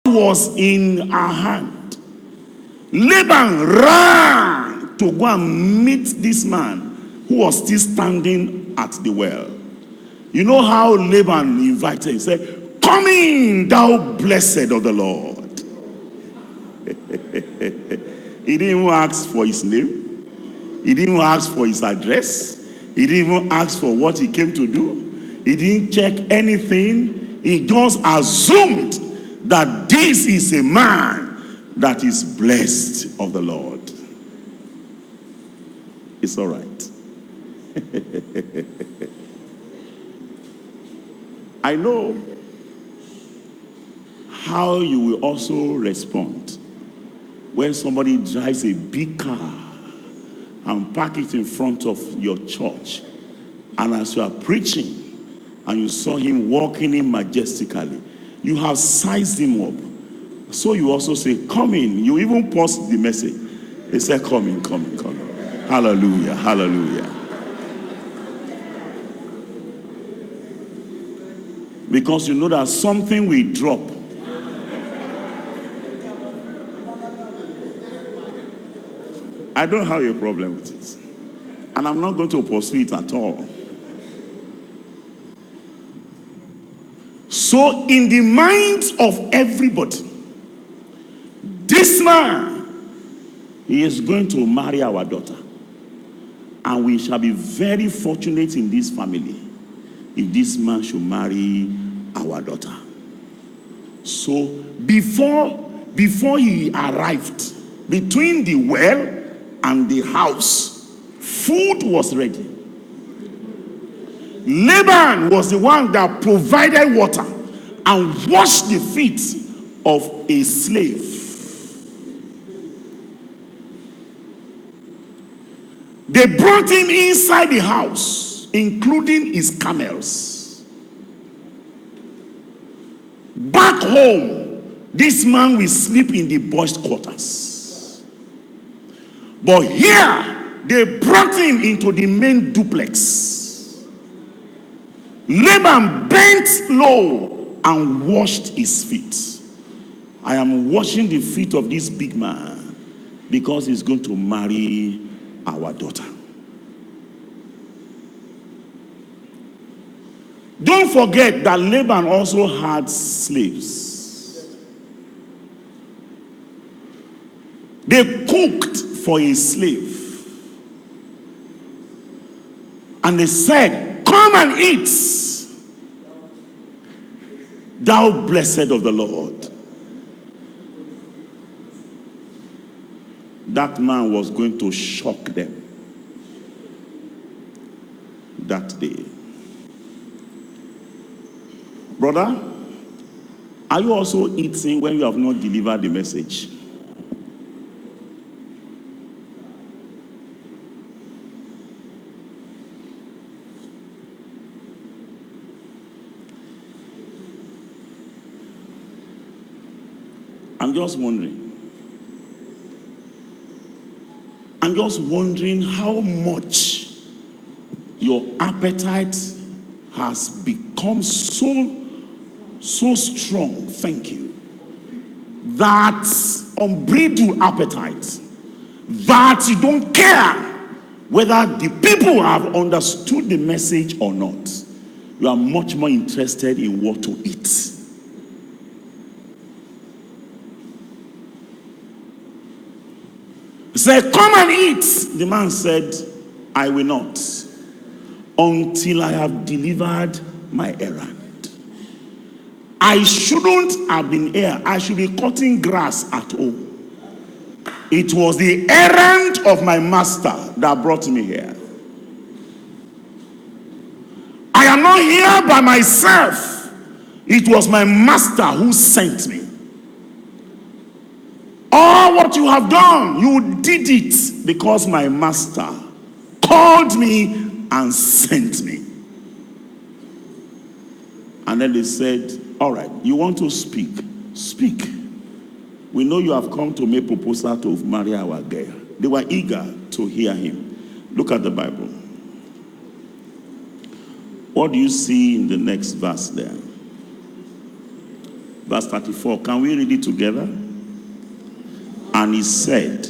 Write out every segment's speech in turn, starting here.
was in her hand. Laban ran to go and meet this man who was still standing at the well. You know how Laban invited him? He said, "Come in, thou blessed of the Lord." He didn't even ask for his name. He didn't even ask for his address. He didn't even ask for what he came to do. He didn't check anything. He just assumed that this is a man that is blessed of the Lord. It's all right. I know how you will also respond when somebody drives a big car and park it in front of your church, and as you are preaching and you saw him walking in majestically, you have sized him up. So you also say, "Come in." You even post the message. They say, "Come in, come in, come in." Hallelujah, hallelujah. Because you know that something will drop. I don't have a problem with it. And I'm not going to pursue it at all. So in the minds of everybody, this man, he is going to marry our daughter. And we shall be very fortunate in this family if this man should marry our daughter. So before he arrived, between the well and the house, food was ready. Laban was the one that provided water and washed the feet of a slave. They brought him inside the house, including his camels. Back home, this man will sleep in the boys' quarters. But here, they brought him into the main duplex. Laban bent low and washed his feet. I am washing the feet of this big man because he's going to marry our daughter. Don't forget that Laban also had slaves. They cooked for a slave. And they said, "Come and eat, thou blessed of the Lord." That man was going to shock them that day. Brother, are you also eating when you have not delivered the message? I'm just wondering how much your appetite has become so strong, thank you, that unbridled appetite, that you don't care whether the people have understood the message or not. You are much more interested in what to eat. He said, "Come and eat." The man said, "I will not until I have delivered my errand." I shouldn't have been here. I should be cutting grass at home. It was the errand of my master that brought me here. I am not here by myself. It was my master who sent me. All what you have done, you did it because my master called me and sent me. And then they said, "All right, you want to speak? Speak. We know you have come to make proposal to marry our girl." They were eager to hear him. Look at the Bible. What do you see in the next verse there? Verse 34. Can we read it together? And he said,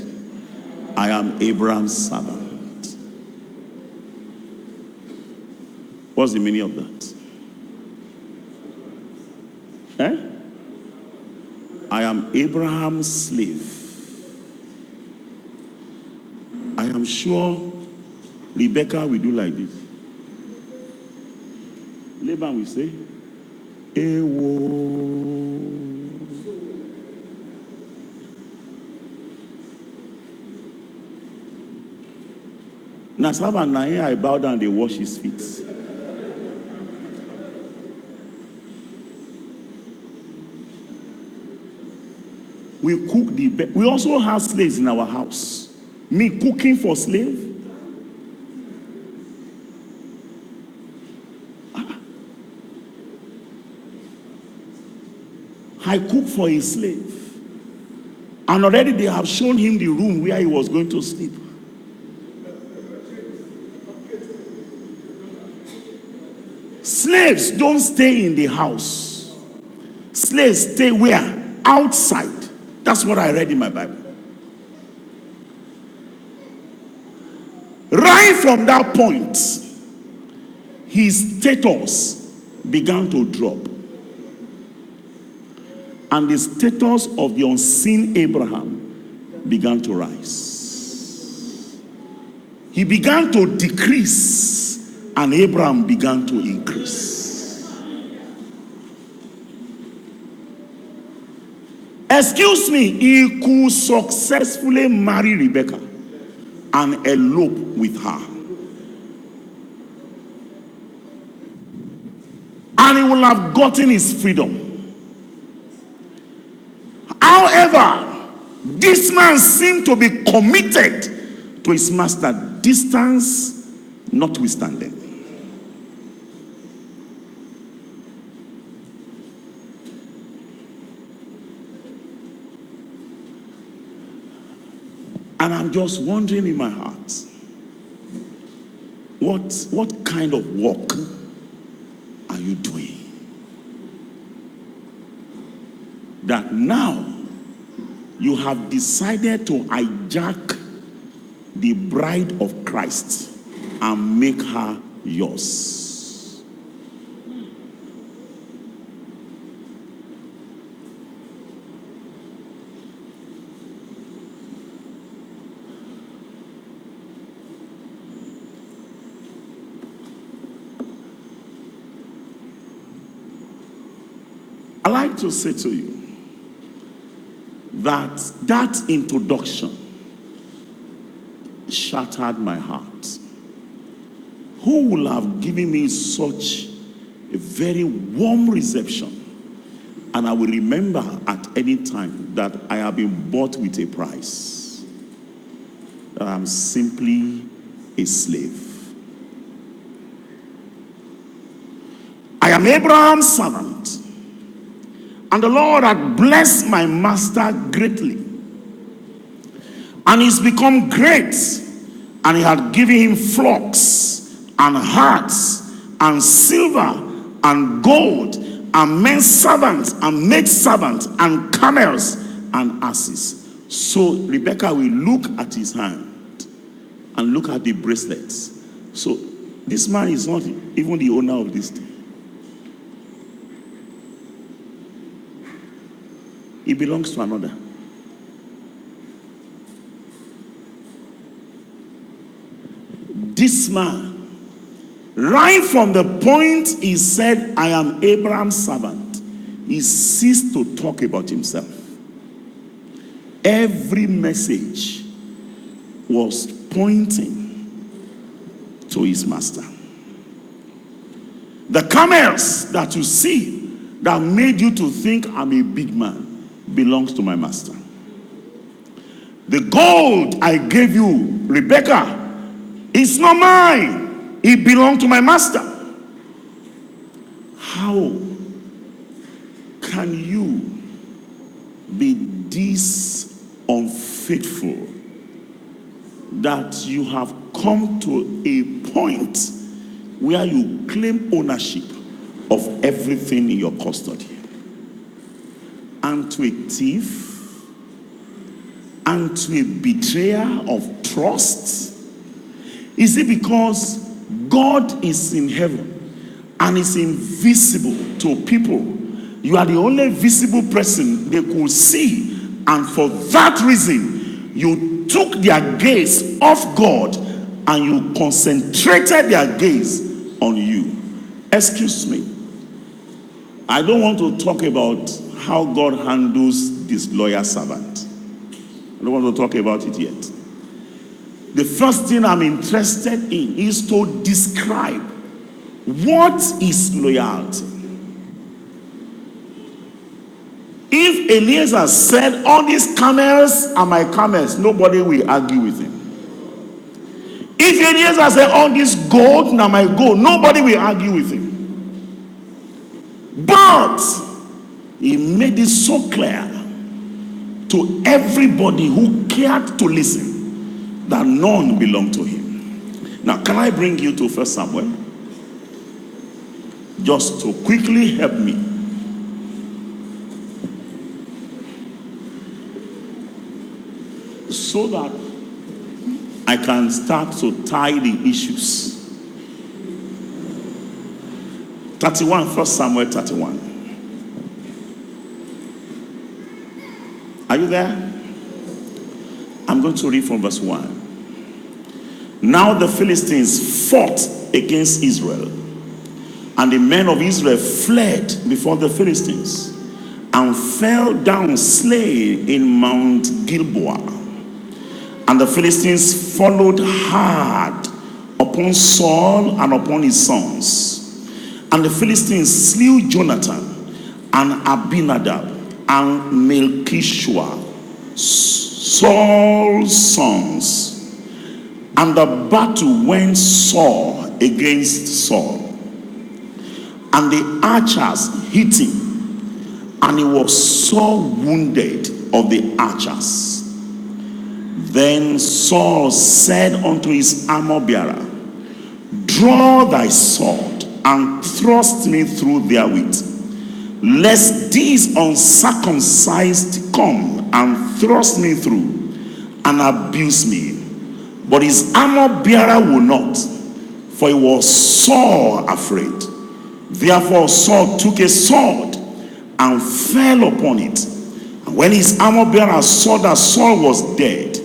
I am Abraham's servant. What's the meaning of that? I am Abraham's slave. I am sure Rebecca will do like this. Laban will say, Ewo. Nasaba and Nae, I bow down, they wash his feet. We cook we also have slaves in our house. Me cooking for slave? I cook for a slave. And already they have shown him the room where he was going to sleep. Slaves don't stay in the house. Slaves stay where? Outside. That's what I read in my Bible. Right from that point, his status began to drop. And the status of the unseen Abraham began to rise. He began to decrease, and Abraham began to increase. Excuse me, he could successfully marry Rebecca and elope with her. And he will have gotten his freedom. However, this man seemed to be committed to his master, distance notwithstanding. And I'm just wondering in my heart, what kind of work are you doing? That now you have decided to hijack the bride of Christ and make her yours. I like to say to you that introduction shattered my heart. Who will have given me such a very warm reception? And I will remember at any time that I have been bought with a price, that I'm simply a slave. I am Abraham's servant. And the Lord had blessed my master greatly. And he's become great. And he had given him flocks and herds and silver and gold and men servants and maid servants and camels and asses. So Rebecca will look at his hand and look at the bracelets. So this man is not even the owner of this thing. It belongs to another. This man, right from the point he said, I am Abraham's servant, he ceased to talk about himself. Every message was pointing to his master. The camels that you see that made you to think I'm a big man belongs to my master. The gold I gave you, Rebecca, is not mine. It belonged to my master. How can you be this unfaithful that you have come to a point where you claim ownership of everything in your custody? and to a thief and to a betrayer of trust? Is it because God is in heaven and is invisible to people? You are the only visible person they could see, and for that reason you took their gaze off God and you concentrated their gaze on you. Excuse me, I don't want to talk about how God handles disloyal servant. I don't want to talk about it yet. The first thing I'm interested in is to describe what is loyalty. If Eliezer said, all these camels are my camels, nobody will argue with him. If Eliezer said, all this gold are my gold, nobody will argue with him. But he made it so clear to everybody who cared to listen that none belonged to him. Now, can I bring you to 1 Samuel? Just to quickly help me. So that I can start to tie the issues. 31, 1 Samuel 31. Are you there? I'm going to read from verse 1. Now the Philistines fought against Israel, and the men of Israel fled before the Philistines and fell down slain in Mount Gilboa. And the Philistines followed hard upon Saul and upon his sons. And the Philistines slew Jonathan and Abinadab and Melchishua, Saul's sons. And the battle went sore against Saul. And the archers hit him, and he was sore wounded of the archers. Then Saul said unto his armor-bearer, draw thy sword and thrust me through therewith, lest these uncircumcised come and thrust me through and abuse me. But his armor-bearer would not, for he was sore afraid. Therefore Saul took a sword and fell upon it. And when his armor-bearer saw that Saul was dead,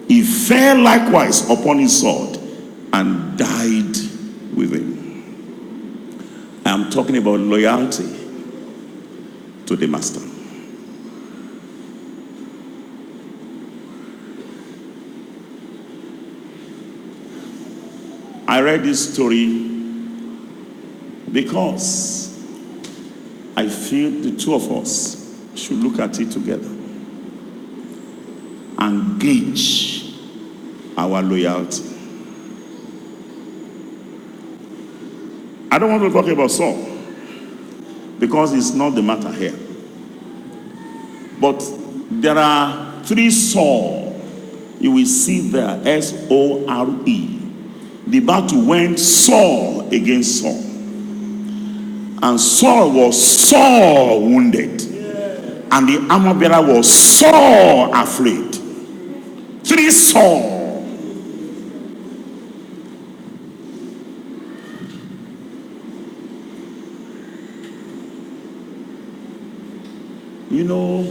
he fell likewise upon his sword and died with him. I am talking about loyalty to the master. I read this story because I feel the two of us should look at it together and gauge our loyalty. I don't want to talk about Saul because it's not the matter here. But there are 3 Saul. You will see there, S-O-R-E. The battle went Saul against Saul. And Saul was sore wounded. And the armor-bearer was sore afraid. 3 Saul. You know,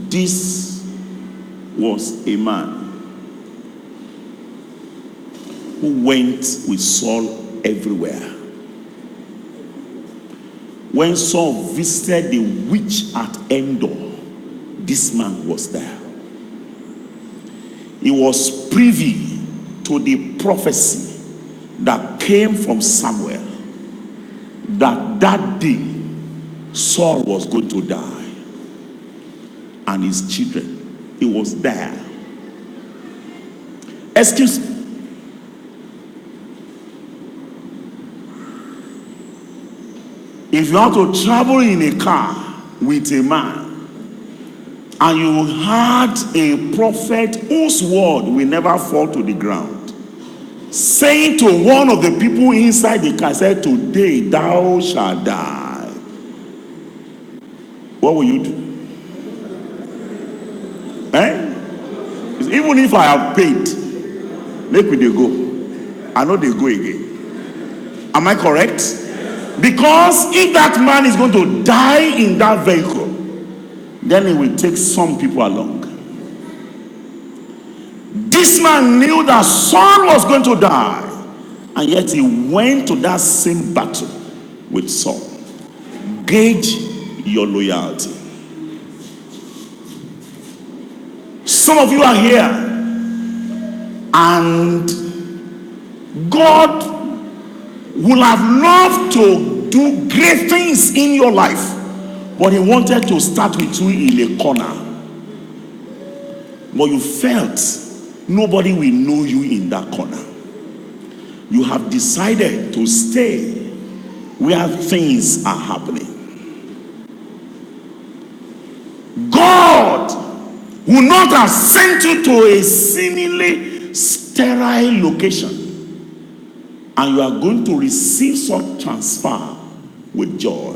this was a man who went with Saul everywhere. When Saul visited the witch at Endor, this man was there. He was privy to the prophecy that came from Samuel, that day Saul was going to die and his children. He was there. Excuse me. If you have to travel in a car with a man and you had a prophet whose word will never fall to the ground, saying to one of the people inside the car, said, today thou shalt die. What will you do? Even if I have paid, make me they go. I know they go again. Am I correct? Because if that man is going to die in that vehicle, then he will take some people along. This man knew that Saul was going to die, and yet he went to that same battle with Saul. Gauge your loyalty. Some of you are here, and God would have loved to do great things in your life, but he wanted to start with you in a corner. But you felt nobody will know you in that corner. You have decided to stay where things are happening. God will not have sent you to a seemingly sterile location, and you are going to receive such transfer with joy.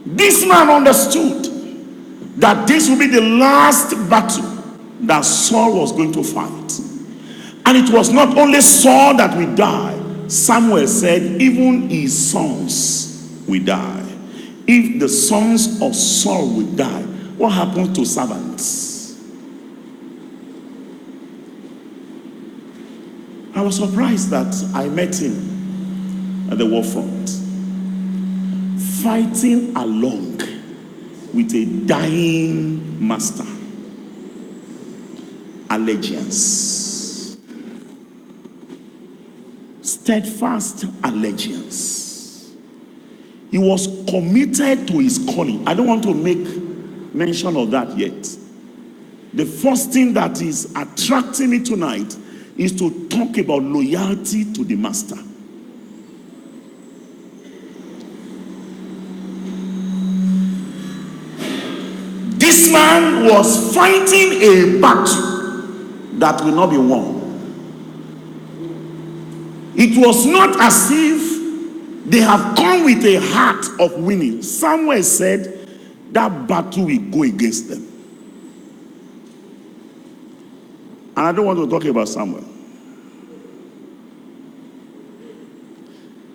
This man understood that this will be the last battle that Saul was going to fight. And it was not only Saul that will die. Samuel said, even his sons will die. If the sons of Saul will die, what happens to servants? I was surprised that I met him at the war front, fighting along with a dying master. Allegiance. Steadfast allegiance. He was committed to his calling. I don't want to make mention of that yet. The first thing that is attracting me tonight is to talk about loyalty to the master. This man was fighting a battle that will not be won. It was not as if they have come with a heart of winning. Samuel said that battle will go against them. And I don't want to talk about Samuel.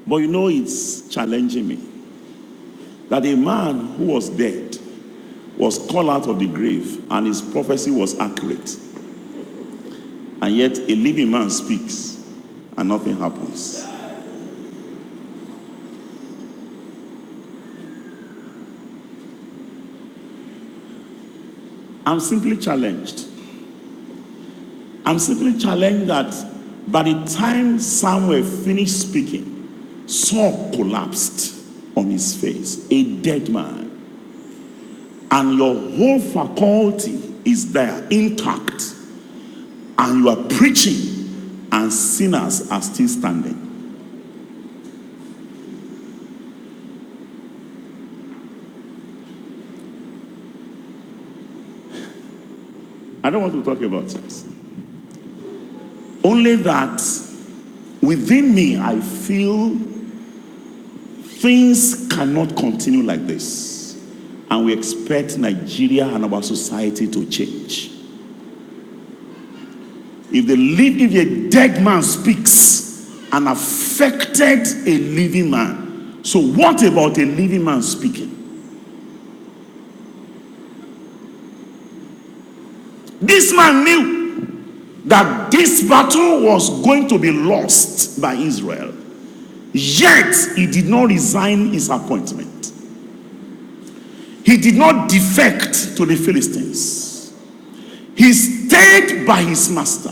But you know, it's challenging me that a man who was dead was called out of the grave and his prophecy was accurate. And yet a living man speaks and nothing happens. I'm simply challenged. I'm simply challenged that by the time Samuel finished speaking, Saul collapsed on his face, a dead man. And your whole faculty is there, intact. And you are preaching, and sinners are still standing. I don't want to talk about it. Only that within me I feel things cannot continue like this. And we expect Nigeria and our society to change. If a dead man speaks and affected a living man, so what about a living man speaking? This man knew that this battle was going to be lost by Israel. Yet he did not resign his appointment. He did not defect to the Philistines. He stayed by his master.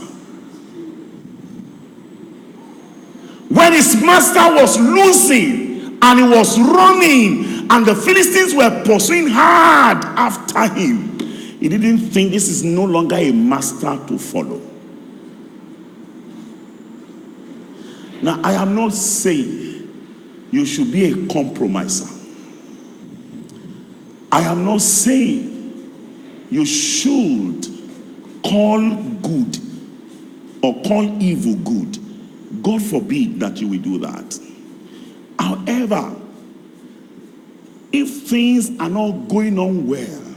When his master was losing and he was running and the Philistines were pursuing hard after him, he didn't think this is no longer a master to follow. Now, I am not saying you should be a compromiser. I am not saying you should call good or call evil good. God forbid that you will do that. However, if things are not going on well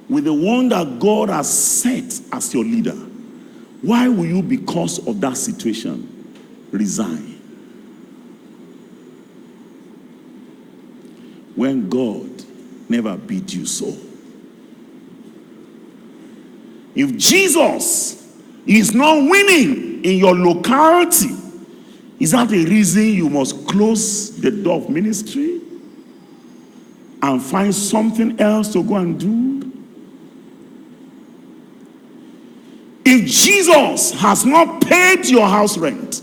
with the one that God has set as your leader, why will you, because of that situation, resign? When God never bid you so. If Jesus is not winning in your locality, is that a reason you must close the door of ministry and find something else to go and do? If Jesus has not paid your house rent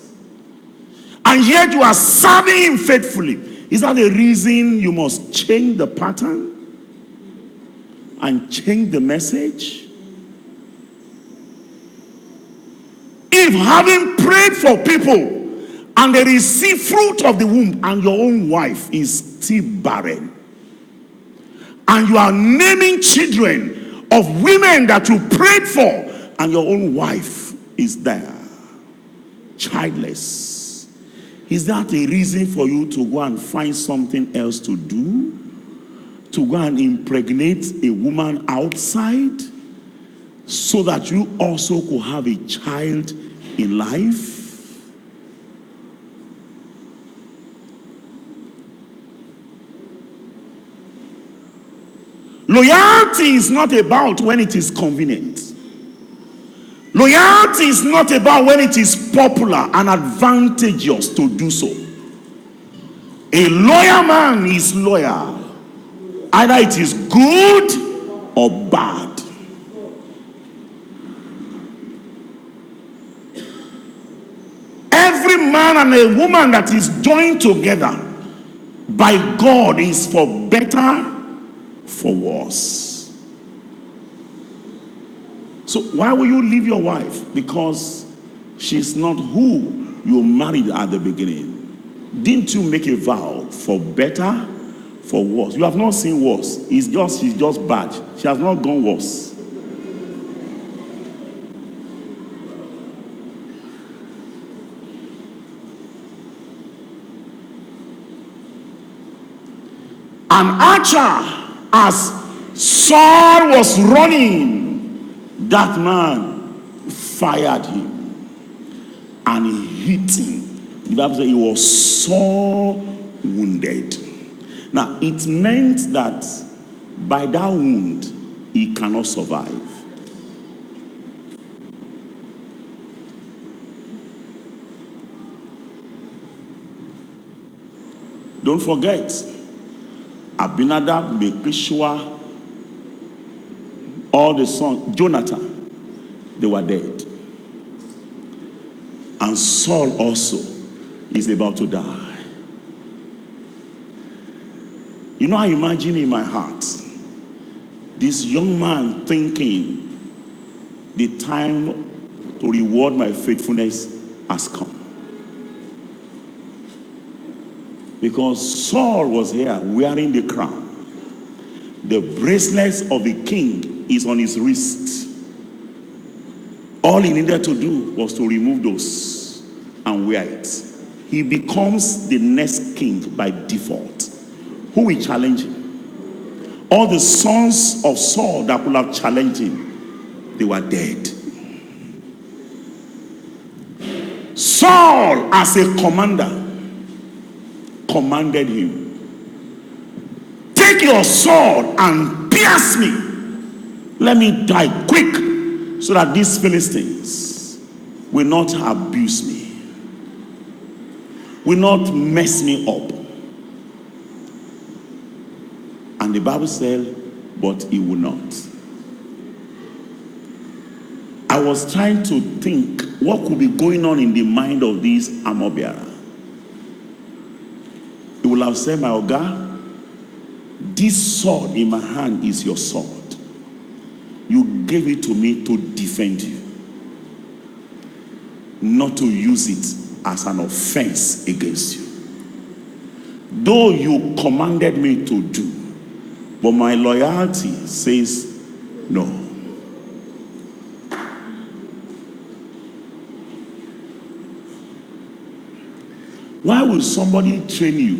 and yet you are serving him faithfully, is that a reason you must change the pattern and change the message? If having prayed for people and they receive fruit of the womb and your own wife is still barren, and you are naming children of women that you prayed for and your own wife is there, childless, is that a reason for you to go and find something else to do? To go and impregnate a woman outside so that you also could have a child in life? Loyalty is not about when it is convenient. Loyalty is not about when it is popular and advantageous to do so. A loyal man is loyal, either it is good or bad. Every man and a woman that is joined together by God is for better, for worse. So why will you leave your wife? Because she's not who you married at the beginning. Didn't you make a vow for better, for worse? You have not seen worse. She's just bad. She has not gone worse. An archer, as Saul was running, that man fired him and he hit him. The Bible says he was sore wounded. Now, it meant that by that wound, he cannot survive. Don't forget, Abinadab, Mepishua, all the sons, Jonathan, they were dead. And Saul also is about to die. You know, I imagine in my heart, this young man thinking, the time to reward my faithfulness has come. Because Saul was here wearing the crown. The bracelets of the king is on his wrist. All he needed to do was to remove those and wear it. He becomes the next king by default. Who will challenge him? All the sons of Saul that could have challenged him, they were dead. Saul, as a commander, commanded him, take your sword and pierce me. Let me die quick so that these Philistines will not abuse me, will not mess me up. And the Bible said, but he will not. I was trying to think what could be going on in the mind of this armor bearer. He will have said, my Oga, this sword in my hand is your sword. You gave it to me to defend you, not to use it as an offense against you. Though you commanded me to do, but my loyalty says no. Why will somebody train you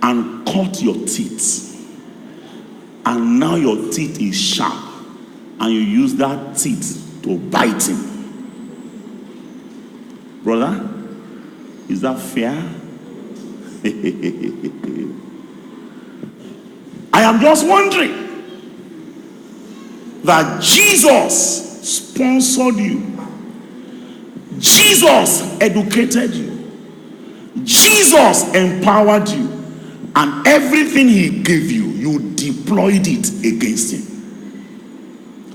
and cut your teeth, and now your teeth is sharp, and you use that teeth to bite him? Brother, is that fair? I am just wondering that Jesus sponsored you, Jesus educated you, Jesus empowered you, and everything he gave you, you deployed it against him.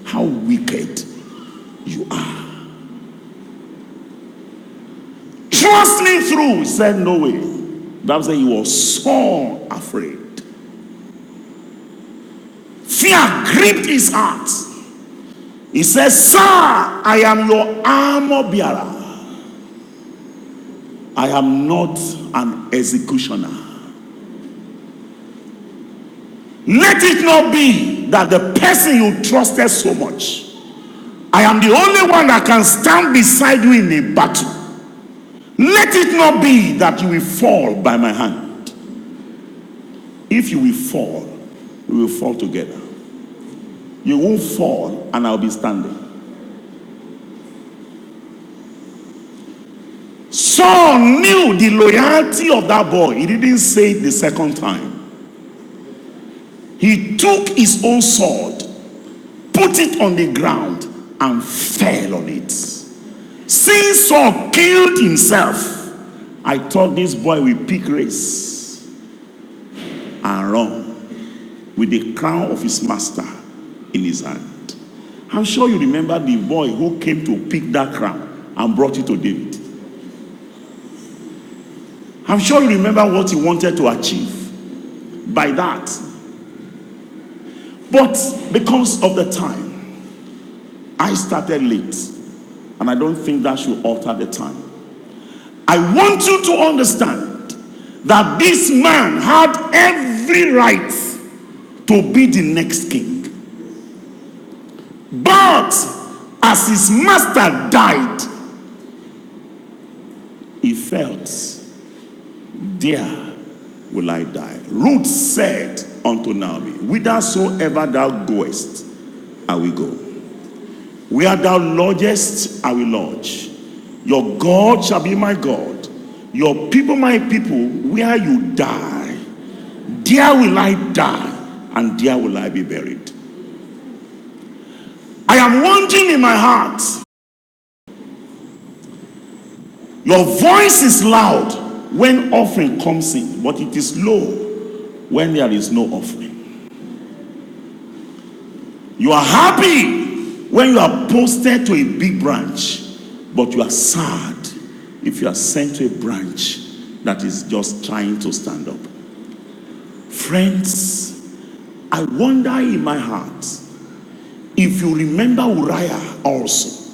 How wicked you are. Trust me through. He said, no way. The Bible said he was so afraid. Fear gripped his heart. He says, sir, I am your armor bearer. I am not an executioner. Let it not be that the person you trusted so much, I am the only one that can stand beside you in a battle. Let it not be that you will fall by my hand. If you will fall, we will fall together. You won't fall and I'll be standing. Saul knew the loyalty of that boy. He didn't say it the second time. He took his own sword, put it on the ground, and fell on it. Since Saul killed himself, I thought this boy will pick race and run with the crown of his master in his hand. I'm sure you remember the boy who came to pick that crown and brought it to David. I'm sure you remember what he wanted to achieve by that. But because of the time, I started late, and I don't think that should alter the time. I want you to understand that this man had every right to be the next king. But as his master died, he felt, there will I die. Ruth said unto Naomi, whithersoever thou goest, I will go. Where thou lodgest, I will lodge. Your God shall be my God, your people my people. Where you die, there will I die, and there will I be buried. I am wondering in my heart, your voice is loud when offering comes in, but it is low when there is no offering. You are happy when you are posted to a big branch, but you are sad if you are sent to a branch that is just trying to stand up. Friends, I wonder in my heart if you remember Uriah also,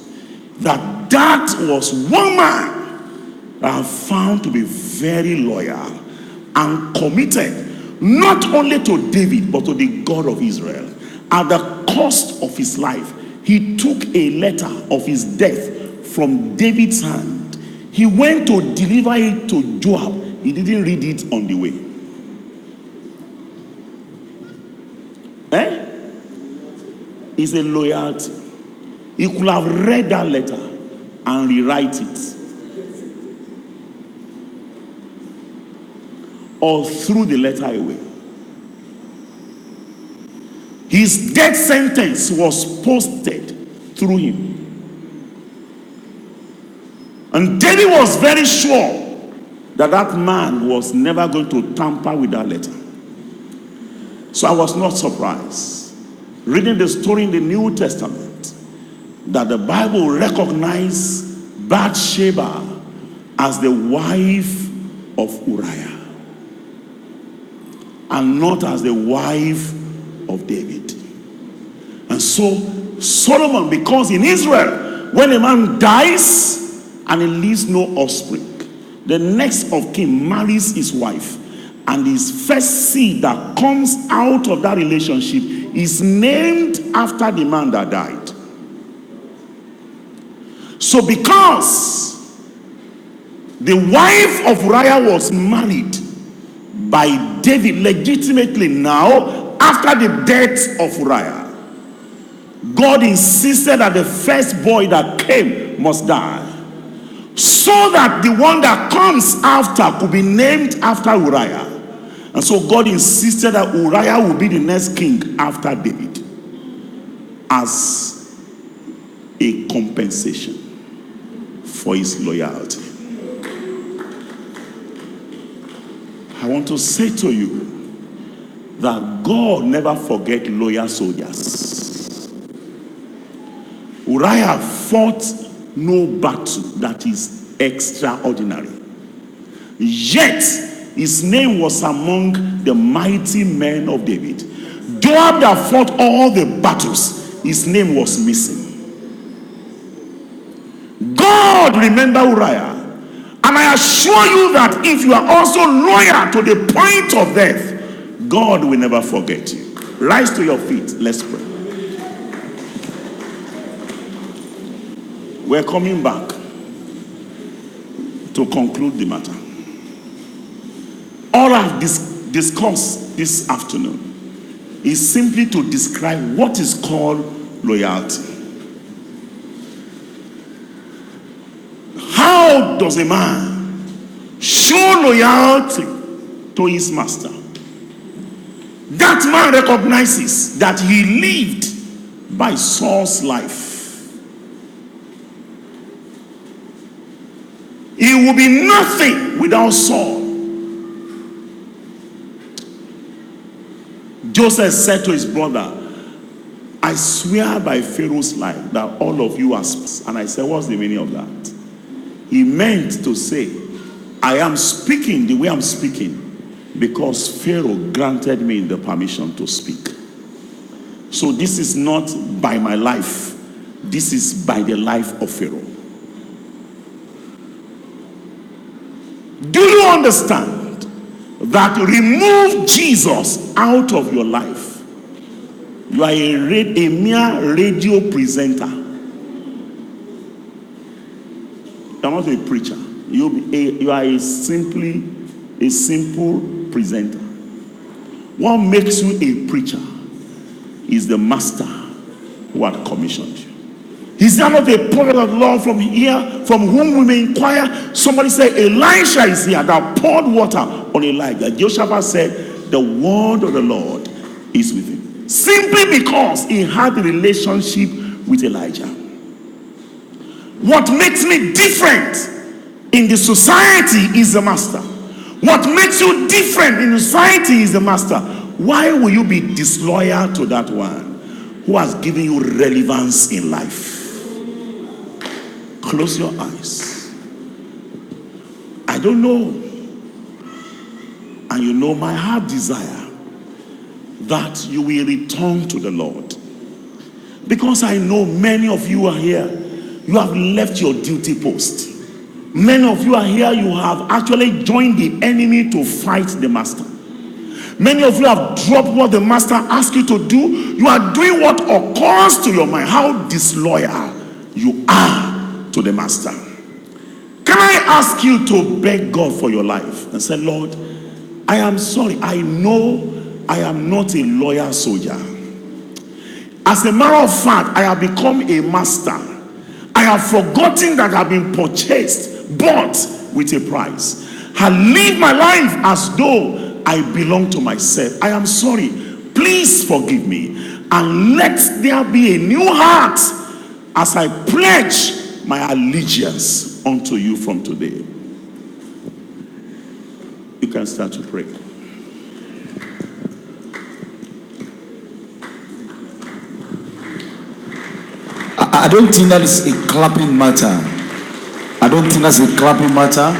that was one man that I found to be very loyal and committed not only to David but to the God of Israel. At the cost of his life, he took a letter of his death from David's hand. He went to deliver it to Joab. He didn't read it on the way. It's a loyalty. He could have read that letter and rewrite it, or threw the letter away. His death sentence was posted through him. And David was very sure that that man was never going to tamper with that letter. So I was not surprised, reading the story in the New Testament, that the Bible recognized Bathsheba as the wife of Uriah and not as the wife of David. And so Solomon, because in Israel, when a man dies and he leaves no offspring, the next of kin marries his wife, and his first seed that comes out of that relationship is named after the man that died. So because The wife of Uriah was married by David legitimately now after the death of Uriah. God insisted that the first boy that came must die, so that the one that comes after could be named after Uriah. And so God insisted that Uriah would be the next king after David as a compensation for his loyalty. I want to say to you that God never forgets loyal soldiers. Uriah fought no battle that is extraordinary, yet his name was among the mighty men of David. Joab that fought all the battles, his name was missing. God remember Uriah. And I assure you that if you are also loyal to the point of death, God will never forget you. Rise to your feet. Let's pray. We're coming back to conclude the matter. All I've discussed this afternoon is simply to describe what is called loyalty. How does a man show loyalty to his master? That man recognizes that he lived by Saul's life. He will be nothing without Saul. Joseph said to his brother, I swear by Pharaoh's life that all of you are. And I said, what's the meaning of that? He meant to say, I am speaking the way I'm speaking because Pharaoh granted me the permission to speak. So this is not by my life. This is by the life of Pharaoh. Do you understand that remove Jesus out of your life, you are a mere radio presenter? You are not a preacher. You are simply a simple presenter. What makes you a preacher is the master who had commissioned you. Is there not a prophet of the Lord from here, from whom we may inquire? Somebody said, Elisha is here that poured water on Elijah. Joshua said, the word of the Lord is with him. Simply because he had a relationship with Elijah. What makes me different in the society is the master. What makes you different in society is the master. Why will you be disloyal to that one who has given you relevance in life? Close your eyes. I don't know. And you know my heart desire that you will return to the Lord. Because I know many of you are here. You have left your duty post. Many of you are here. You have actually joined the enemy to fight the master. Many of you have dropped what the master asked you to do. You are doing what occurs to your mind. How disloyal you are to the master. Can I ask you to beg God for your life and say, Lord, I am sorry. I know I am not a loyal soldier. As a matter of fact, I have become a master. I have forgotten that I have been purchased, bought with a price. I live my life as though I belong to myself. I am sorry. Please forgive me. And let there be a new heart as I pledge my allegiance unto you from today. You can start to pray. I don't think that is a clapping matter. I don't think that's a clapping matter.